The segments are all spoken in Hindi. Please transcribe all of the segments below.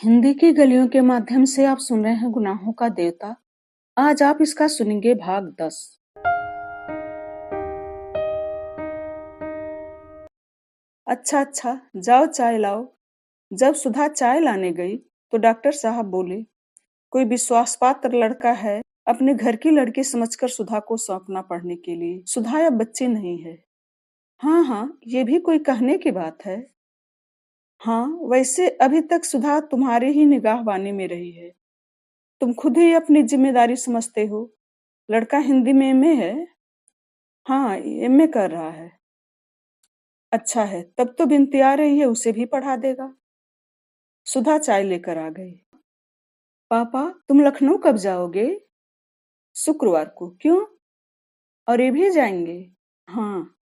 हिंदी की गलियों के माध्यम से आप सुन रहे हैं गुनाहों का देवता। आज आप इसका सुनेंगे भाग 10। अच्छा अच्छा, जाओ चाय लाओ। जब सुधा चाय लाने गई तो डॉक्टर साहब बोले, कोई विश्वासपात्र लड़का है अपने घर की लड़की समझकर सुधा को सौंपना पढ़ने के लिए। सुधा अब बच्ची नहीं है। हाँ हाँ, ये भी कोई कहने की बात है। हाँ, वैसे अभी तक सुधा तुम्हारे ही निगाहबानी में रही है। तुम खुद ही अपनी जिम्मेदारी समझते हो। लड़का हिंदी में एमए है। हाँ, एमए कर रहा है। अच्छा है, तब तो बिनती आ रही है, उसे भी पढ़ा देगा। सुधा चाय लेकर आ गई। पापा, तुम लखनऊ कब जाओगे? शुक्रवार को। क्यों? और ये भी जाएंगे? हाँ।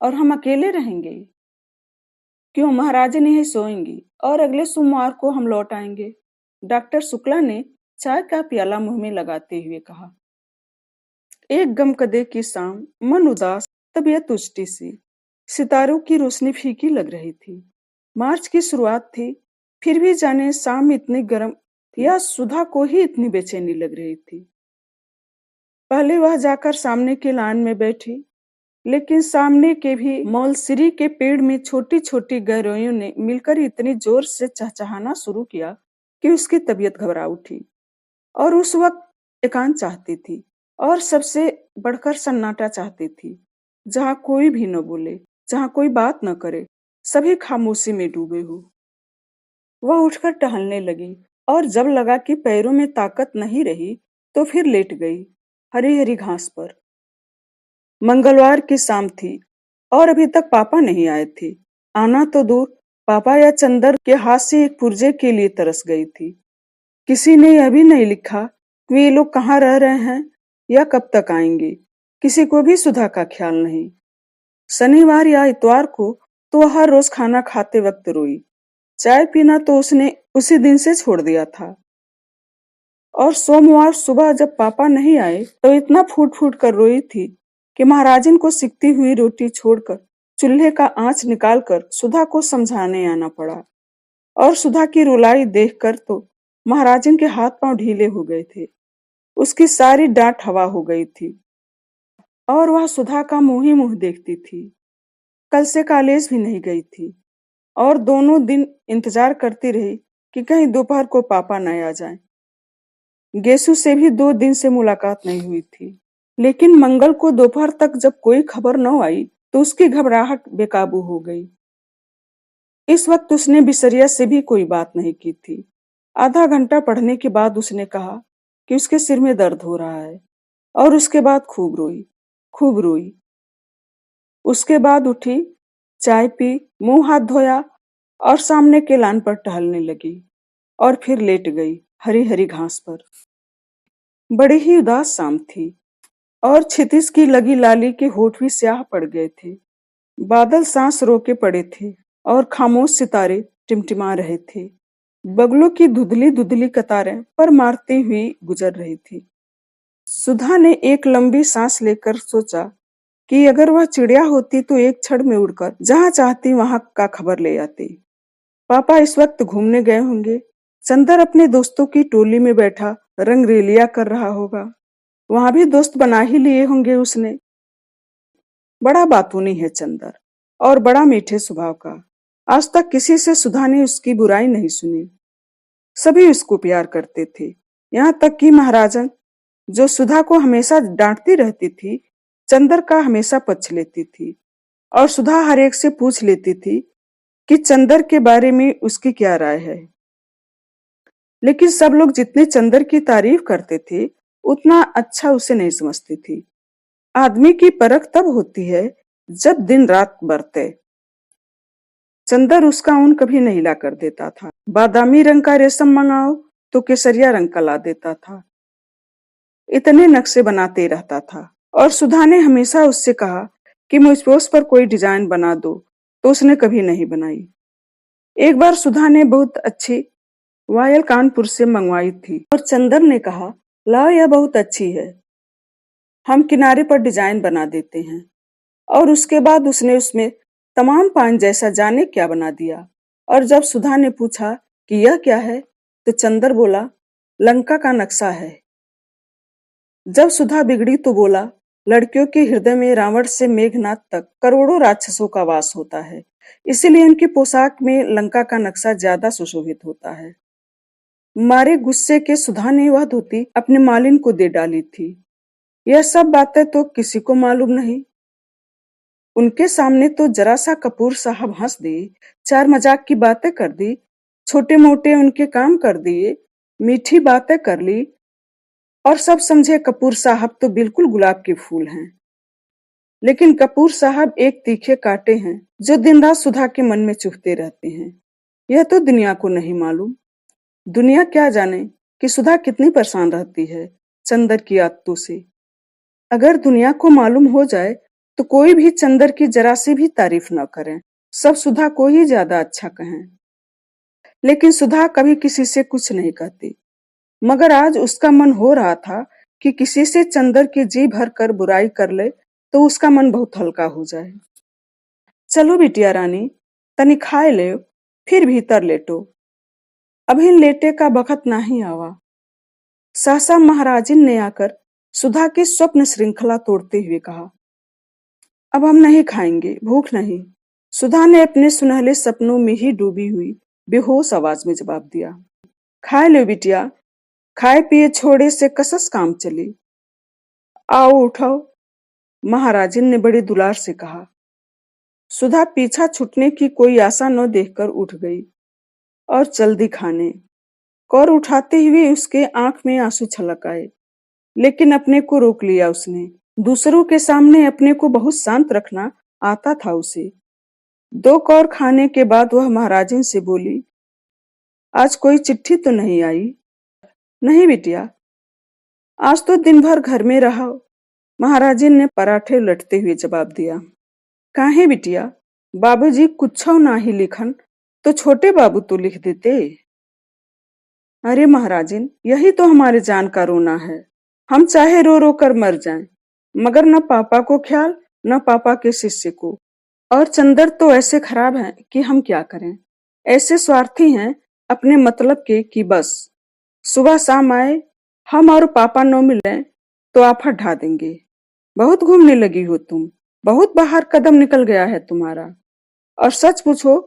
और हम अकेले रहेंगे? क्यों, महाराजन यहीं सोएंगी और अगले सोमवार को हम लौट आएंगे। डॉक्टर शुक्ला ने चाय का प्याला मुंह में लगाते हुए कहा। एक गमकदे की शाम, मन उदास, तबीयत उचटी सी। सितारों की रोशनी फीकी लग रही थी। मार्च की शुरुआत थी, फिर भी जाने शाम इतनी गर्म या सुधा को ही इतनी बेचैनी लग रही थी। पहले वह जाकर सामने के लान में बैठी, लेकिन सामने के भी मौलसिरी के पेड़ में छोटी छोटी गौरैयों ने मिलकर इतनी जोर से चहचहाना शुरू किया कि उसकी तबीयत घबरा उठी। और उस वक्त एकांत चाहती थी और सबसे बढ़कर सन्नाटा चाहती थी, जहाँ कोई भी न बोले, जहाँ कोई बात न करे, सभी खामोशी में डूबे हो। वह उठकर टहलने लगी और जब लगा कि पैरों में ताकत नहीं रही तो फिर लेट गई हरी हरी घास पर। मंगलवार की शाम थी और अभी तक पापा नहीं आए थे। आना तो दूर, पापा या चंदर के हाथ से एक पुर्जे के लिए तरस गई थी। किसी ने यह भी नहीं लिखा कि ये लोग कहाँ रह रहे हैं या कब तक आएंगे। किसी को भी सुधा का ख्याल नहीं। शनिवार या इतवार को तो वह हर रोज खाना खाते वक्त रोई। चाय पीना तो उसने उसी दिन से छोड़ दिया था। और सोमवार सुबह जब पापा नहीं आए तो इतना फूट फूट कर रोई थी कि महाराजन को सिकती हुई रोटी छोड़कर चूल्हे का आंच निकालकर सुधा को समझाने आना पड़ा। और सुधा की रुलाई देखकर तो महाराजन के हाथ पांव ढीले हो गए थे। उसकी सारी डांट हवा हो गई थी और वह सुधा का मुंह ही मुंह देखती थी। कल से कॉलेज भी नहीं गई थी और दोनों दिन इंतजार करती रही कि कहीं दोपहर को पापा न आ जाएं। गेसु से भी 2 दिन से मुलाकात नहीं हुई थी, लेकिन मंगल को दोपहर तक जब कोई खबर न आई तो उसकी घबराहट बेकाबू हो गई। इस वक्त उसने बिसरिया से भी कोई बात नहीं की थी। आधा घंटा पढ़ने के बाद उसने कहा कि उसके सिर में दर्द हो रहा है और उसके बाद खूब रोई, खूब रोई। उसके बाद उठी, चाय पी, मुंह हाथ धोया और सामने के लान पर टहलने लगी और फिर लेट गई हरी हरी घास पर। बड़ी ही उदास शाम थी और क्षितिज की लगी लाली के होठ भी स्याह पड़ गए थे। बादल सांस रोके पड़े थे और खामोश सितारे टिमटिमा रहे थे। बगलों की धुंधली धुंधली कतारें पर मारती हुई गुजर रही थी। सुधा ने एक लंबी सांस लेकर सोचा कि अगर वह चिड़िया होती तो एक क्षण में उड़कर जहां चाहती वहां का खबर ले आती। पापा इस वक्त घूमने गए होंगे। चंदर अपने दोस्तों की टोली में बैठा रंगरेलिया कर रहा होगा। वहां भी दोस्त बना ही लिए होंगे उसने। बड़ा बातूनी है चंदर और बड़ा मीठे स्वभाव का। आज तक किसी से सुधा ने उसकी बुराई नहीं सुनी। सभी उसको प्यार करते थे, यहाँ तक कि महाराजन, जो सुधा को हमेशा डांटती रहती थी, चंदर का हमेशा पक्ष लेती थी और सुधा हर एक से पूछ लेती थी कि चंदर के बारे में उसकी क्या राय है। लेकिन सब लोग जितने चंदर की तारीफ करते थे उतना अच्छा उसे नहीं समझती थी। आदमी की परख तब होती है जब दिन रात बरते। चंदर उसका ऊन कभी नहीं ला कर देता था। बादामी रंग का रेशम मंगाओ तो केसरिया रंग का ला देता था। इतने नक्शे बनाते रहता था और सुधा ने हमेशा उससे कहा कि मुझ पर कोई डिजाइन बना दो, तो उसने कभी नहीं बनाई। एक बार सुधा ने बहुत अच्छी वायल कानपुर से मंगवाई थी और चंदर ने कहा, लाओ यह बहुत अच्छी है, हम किनारे पर डिजाइन बना देते हैं। और उसके बाद उसने उसमें तमाम पान जैसा जाने क्या बना दिया। और जब सुधा ने पूछा कि यह क्या है, तो चंदर बोला, लंका का नक्शा है। जब सुधा बिगड़ी तो बोला, लड़कियों के हृदय में रावण से मेघनाथ तक करोड़ों राक्षसों का वास होता है, इसीलिए उनकी पोशाक में लंका का नक्शा ज्यादा सुशोभित होता है। मारे गुस्से के सुधा ने वह धोती अपनी मालिन को दे डाली थी। यह सब बातें तो किसी को मालूम नहीं। उनके सामने तो जरा सा कपूर साहब हंस दिए, चार मजाक की बातें कर दी, छोटे मोटे उनके काम कर दिए, मीठी बातें कर ली, और सब समझे कपूर साहब तो बिल्कुल गुलाब के फूल हैं। लेकिन कपूर साहब एक तीखे कांटे हैं जो दिन रात सुधा के मन में चुभते रहते हैं। यह तो दुनिया को नहीं मालूम। दुनिया क्या जाने कि सुधा कितनी परेशान रहती है चंदर की आदतों से। अगर दुनिया को मालूम हो जाए तो कोई भी चंदर की जरा सी भी तारीफ न करें, सब सुधा को ही ज्यादा अच्छा कहें। लेकिन सुधा कभी किसी से कुछ नहीं कहती, मगर आज उसका मन हो रहा था कि किसी से चंदर की जी भर कर बुराई कर ले तो उसका मन बहुत हल्का हो जाए। चलो बिटिया रानी, तनी खाए ले, फिर भीतर लेटो, अभी लेटे का बखत नहीं आवा। सहसा महाराजिन ने आकर सुधा की स्वप्न श्रृंखला तोड़ते हुए कहा, अब हम नहीं खाएंगे, भूख नहीं। सुधा ने अपने सुनहले सपनों में ही डूबी हुई बेहोश आवाज में जवाब दिया, खाए लो बिटिया, खाए पिए छोड़े से कसस काम चली। आओ उठाओ, महाराजिन ने बड़े दुलार से कहा। सुधा पीछा छूटने की कोई आशा न देखकर उठ गई और चल दी खाने। कौर उठाते हुए उसके आंख में आंसू छलक आए, लेकिन अपने को रोक लिया उसने। दूसरों के सामने अपने को बहुत शांत रखना आता था उसे। दो कौर खाने के बाद वह महाराजिन से बोली, आज कोई चिट्ठी तो नहीं आई? नहीं बिटिया, आज तो दिन भर घर में रहा, महाराजिन ने पराठे लटते हुए जवाब दिया। काहे बिटिया, बाबूजी कुछ ना ही लिखन तो छोटे बाबू तो लिख देते। अरे महाराजिन, यही तो हमारे जान का रोना है। हम चाहे रो रो कर मर जाएं, मगर न पापा को ख्याल न पापा के शिष्य को। और चंदर तो ऐसे खराब हैं कि हम क्या करें। ऐसे स्वार्थी हैं अपने मतलब के कि बस सुबह शाम आए, हम और पापा न मिले तो आफत ढा देंगे। बहुत घूमने लगी हो तुम, बहुत बाहर कदम निकल गया है तुम्हारा। और सच पूछो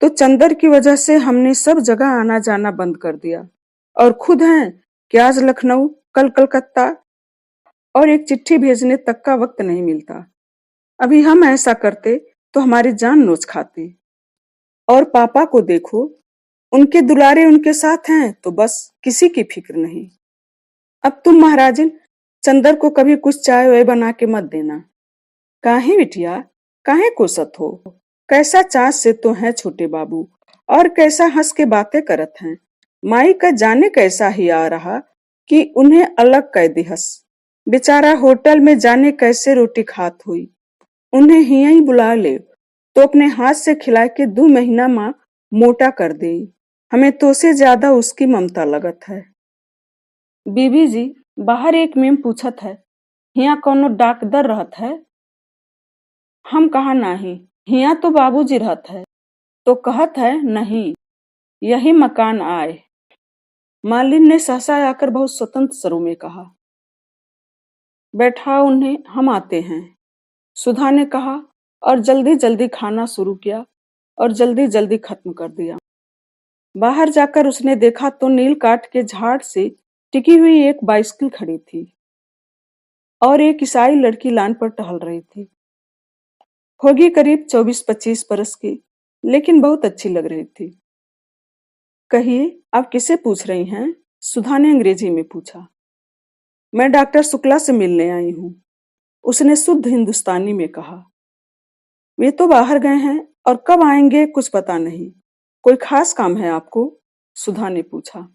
तो चंदर की वजह से हमने सब जगह आना जाना बंद कर दिया, और खुद हैं कि आज लखनऊ, कल कलकत्ता, और एक चिट्ठी भेजने तक का वक्त नहीं मिलता। अभी हम ऐसा करते तो हमारी जान नोच खाती। और पापा को देखो, उनके दुलारे उनके साथ हैं तो बस किसी की फिक्र नहीं। अब तुम महाराजिन चंदर को कभी कुछ चाय वाय बना के मत देना। काहे बिटिया, काहे कोसत हो? कैसा चाँद से तो है छोटे बाबू, और कैसा हंस के बातें करत हैं। माई का जाने कैसा ही आ रहा कि उन्हें अलग कह दिहस। बेचारा होटल में जाने कैसे रोटी खात हुई। उन्हें हिया ही बुला ले तो अपने हाथ से खिला के 2 महीना माँ मोटा कर दे। हमें तो से ज्यादा उसकी ममता लगत है। बीबी जी, बाहर एक मेम पूछत है, हिया कौनो डाकदर रहत है? हम कहा नहीं, हिया तो बाबूजी रहत है। तो कहत है नहीं, यही मकान आए। मालिन ने सहसा आकर बहुत स्वतंत्र स्वरों में कहा। बैठा उन्हें, हम आते हैं, सुधा ने कहा, और जल्दी जल्दी खाना शुरू किया और जल्दी जल्दी खत्म कर दिया। बाहर जाकर उसने देखा तो नील काठ के झाड़ से टिकी हुई एक बाइसिकल खड़ी थी और एक ईसाई लड़की लान पर टहल रही थी। होगी करीब 24-25 बरस की, लेकिन बहुत अच्छी लग रही थी। कहिए, आप किसे पूछ रही हैं? सुधा ने अंग्रेजी में पूछा। मैं डॉक्टर शुक्ला से मिलने आई हूँ, उसने शुद्ध हिंदुस्तानी में कहा। वे तो बाहर गए हैं और कब आएंगे कुछ पता नहीं। कोई खास काम है आपको? सुधा ने पूछा।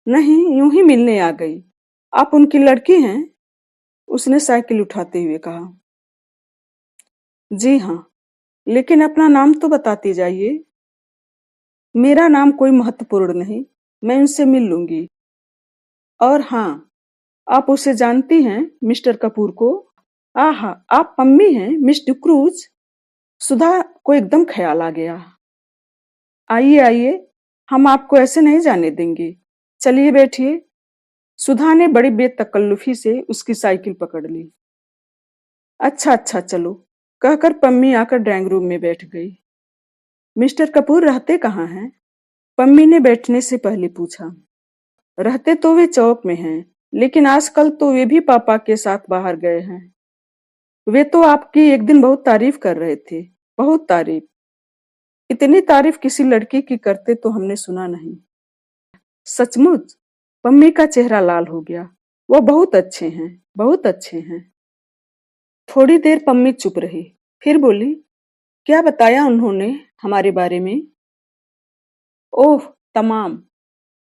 नहीं, यूं ही मिलने आ गई। आप उनकी लड़की हैं? उसने साइकिल उठाते हुए कहा। जी हाँ, लेकिन अपना नाम तो बताती जाइए। मेरा नाम कोई महत्वपूर्ण नहीं, मैं उनसे मिल लूंगी। और हाँ, आप उसे जानती हैं, मिस्टर कपूर को? आहा, आप मम्मी हैं मिस डिक्रूज? सुधा को एकदम ख्याल आ गया। आइए आइए, हम आपको ऐसे नहीं जाने देंगे। चलिए बैठिए। सुधा ने बड़ी बेतकल्लुफी से उसकी साइकिल पकड़ ली। अच्छा अच्छा चलो, कहकर पम्मी आकर ड्राइंग रूम में बैठ गई। मिस्टर कपूर रहते कहाँ हैं? पम्मी ने बैठने से पहले पूछा। रहते तो वे चौक में हैं, लेकिन आजकल तो वे भी पापा के साथ बाहर गए हैं। वे तो आपकी एक दिन बहुत तारीफ कर रहे थे, बहुत तारीफ। इतनी तारीफ किसी लड़की की करते तो हमने सुना नहीं। सचमुच? पम्मी का चेहरा लाल हो गया। वो बहुत अच्छे हैं, बहुत अच्छे हैं। थोड़ी देर पम्मी चुप रही, फिर बोली, क्या बताया उन्होंने हमारे बारे में? ओह, तमाम।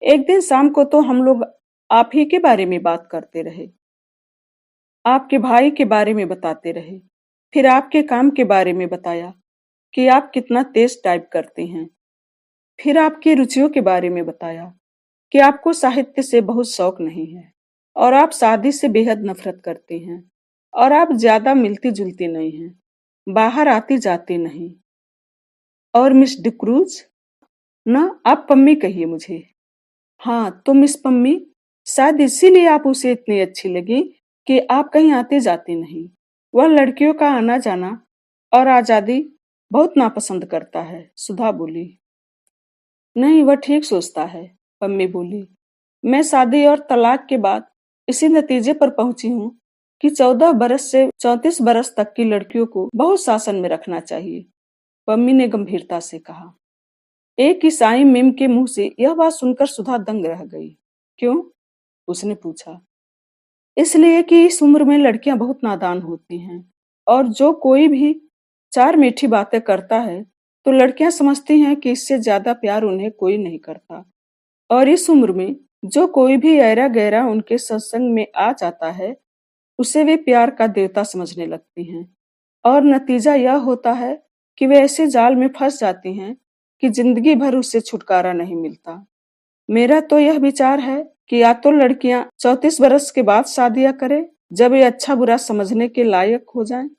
एक दिन शाम को तो हम लोग आप ही के बारे में बात करते रहे। आपके भाई के बारे में बताते रहे। फिर आपके काम के बारे में बताया कि आप कितना तेज टाइप करते हैं। फिर आपकी रुचियों के बारे में बताया कि आपको साहित्य से बहुत शौक नहीं है और आप शादी से बेहद नफरत करते हैं और आप ज्यादा मिलती जुलती नहीं हैं, बाहर आती जाती नहीं। और मिस डिक्रूज? ना, आप पम्मी कहिए मुझे। हाँ तो मिस पम्मी, शायद इसीलिए आप उसे इतनी अच्छी लगी कि आप कहीं आते जाते नहीं। वह लड़कियों का आना जाना और आजादी बहुत नापसंद करता है, सुधा बोली। नहीं, वह ठीक सोचता है, पम्मी बोली। मैं शादी और तलाक के बाद इसी नतीजे पर पहुंची हूँ कि 14 बरस से 34 बरस तक की लड़कियों को बहुत शासन में रखना चाहिए, पम्मी ने गंभीरता से कहा। एक ईसाई मेम के मुंह से यह बात सुनकर सुधा दंग रह गई। क्यों? उसने पूछा। इसलिए कि इस उम्र में लड़कियां बहुत नादान होती हैं और जो कोई भी चार मीठी बातें करता है तो लड़कियां समझती हैं कि इससे ज्यादा प्यार उन्हें कोई नहीं करता। और इस उम्र में जो कोई भी ऐरा गैरा उनके सत्संग में आ जाता है उसे वे प्यार का देवता समझने लगती हैं और नतीजा यह होता है कि वे ऐसे जाल में फंस जाती हैं कि जिंदगी भर उससे छुटकारा नहीं मिलता। मेरा तो यह विचार है कि या तो लड़कियां 34 बरस के बाद शादियां करें जब वे अच्छा बुरा समझने के लायक हो जाएं,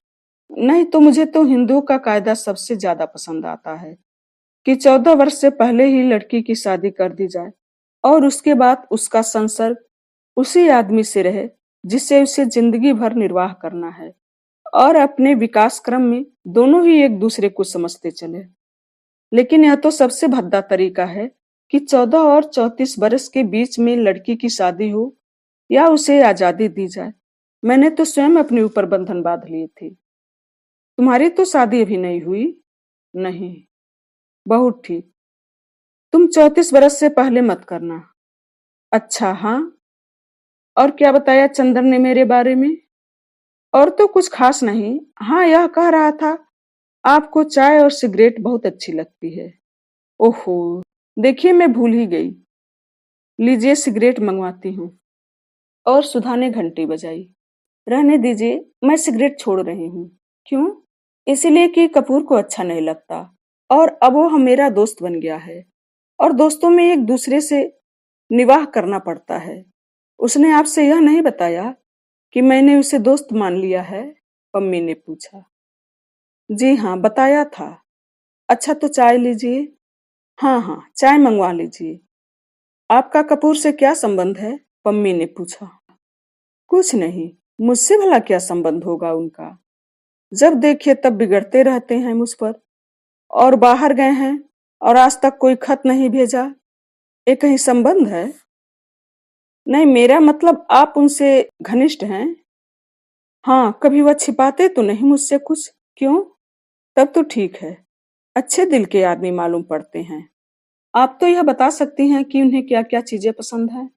नहीं तो मुझे तो हिंदुओं का कायदा सबसे ज्यादा पसंद आता है कि 14 वर्ष से पहले ही लड़की की शादी कर दी जाए और उसके बाद उसका संसर्ग उसी आदमी से रहे जिससे उसे जिंदगी भर निर्वाह करना है और अपने विकास क्रम में दोनों ही एक दूसरे को समझते चले। लेकिन यह तो सबसे भद्दा तरीका है कि 14 और 34 बरस के बीच में लड़की की शादी हो या उसे आजादी दी जाए। मैंने तो स्वयं अपने ऊपर बंधन बांध लिए थे। तुम्हारी तो शादी अभी नहीं हुई? नहीं। बहुत ठीक। तुम 34 बरस से पहले मत करना। अच्छा, हाँ। और क्या बताया चंदन ने मेरे बारे में? और तो कुछ खास नहीं। हाँ, यह कह रहा था आपको चाय और सिगरेट बहुत अच्छी लगती है। ओहो, देखिए मैं भूल ही गई। लीजिए सिगरेट मंगवाती हूँ। और सुधा ने घंटी बजाई। रहने दीजिए, मैं सिगरेट छोड़ रही हूँ। क्यों? इसलिए कि कपूर को अच्छा नहीं लगता और अब वो मेरा दोस्त बन गया है और दोस्तों में एक दूसरे से निवाह करना पड़ता है। उसने आपसे यह नहीं बताया कि मैंने उसे दोस्त मान लिया है? पम्मी ने पूछा। जी हाँ, बताया था। अच्छा तो चाय लीजिए। हाँ हाँ, चाय मंगवा लीजिए। आपका कपूर से क्या संबंध है? पम्मी ने पूछा। कुछ नहीं, मुझसे भला क्या संबंध होगा उनका? जब देखिए तब बिगड़ते रहते हैं मुझ पर और बाहर गए हैं और आज तक कोई खत नहीं भेजा। ये कहीं संबंध है? नहीं, मेरा मतलब आप उनसे घनिष्ठ हैं। हाँ, कभी वह छिपाते तो नहीं मुझसे कुछ? क्यों? तब तो ठीक है। अच्छे दिल के आदमी मालूम पड़ते हैं। आप तो यह बता सकती हैं कि उन्हें क्या क्या चीजें पसंद है?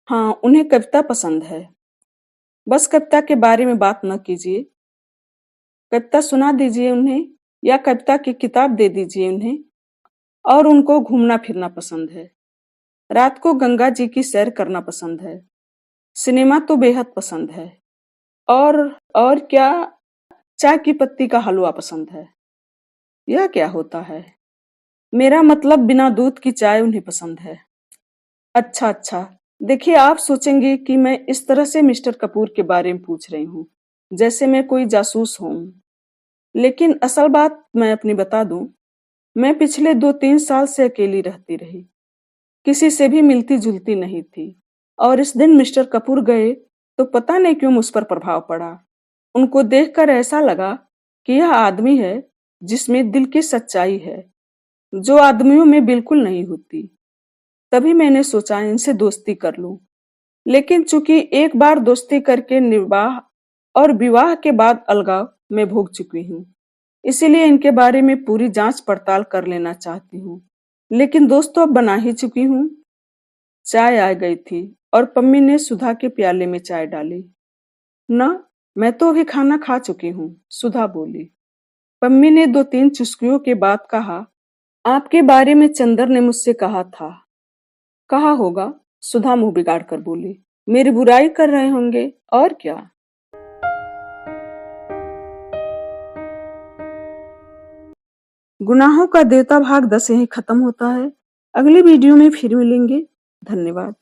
हाँ, उन्हें कविता पसंद है। बस कविता के बारे में बात न कीजिए। कविता सुना दीजिए उन्हें या कविता की किताब दे दीजिए उन्हें। और उनको घूमना फिरना पसंद है। रात को गंगा जी की सैर करना पसंद है। सिनेमा तो बेहद पसंद है। और और क्या, चाय की पत्ती का हलवा पसंद है। यह क्या होता है? मेरा मतलब बिना दूध की चाय उन्हें पसंद है। अच्छा अच्छा, देखिए आप सोचेंगे कि मैं इस तरह से मिस्टर कपूर के बारे में पूछ रही हूँ जैसे मैं कोई जासूस हूँ, लेकिन असल बात मैं अपनी बता दूं। मैं पिछले 2-3 साल से अकेली रहती रही, किसी से भी मिलती-जुलती नहीं थी और इस दिन मिस्टर कपूर गए तो पता नहीं क्यों मुझ पर प्रभाव पड़ा। उनको देखकर ऐसा लगा कि यह आदमी है जिसमें दिल की सच्चाई है, जो आदमियों में बिल्कुल नहीं होती। तभी मैंने सोचा इनसे दोस्ती कर लूं, लेकिन चूंकि एक बार दोस्ती करके निर्वाह और विवाह के बाद अलगाव मैं भोग चुकी हूँ, इसीलिए इनके बारे में पूरी जांच पड़ताल कर लेना चाहती हूँ। लेकिन दोस्त तो अब बना ही चुकी हूँ। चाय आ गई थी और पम्मी ने सुधा के प्याले में चाय डाली। ना, मैं तो अभी खाना खा चुकी हूँ, सुधा बोली। पम्मी ने 2-3 चुस्कियों के बाद कहा, आपके बारे में चंदर ने मुझसे कहा था। कहा होगा, सुधा मुंह बिगाड़ कर बोली। मेरी बुराई कर रहे होंगे और क्या। गुनाहों का देवता भाग 10 यहीं खत्म होता है। अगली वीडियो में फिर मिलेंगे। धन्यवाद।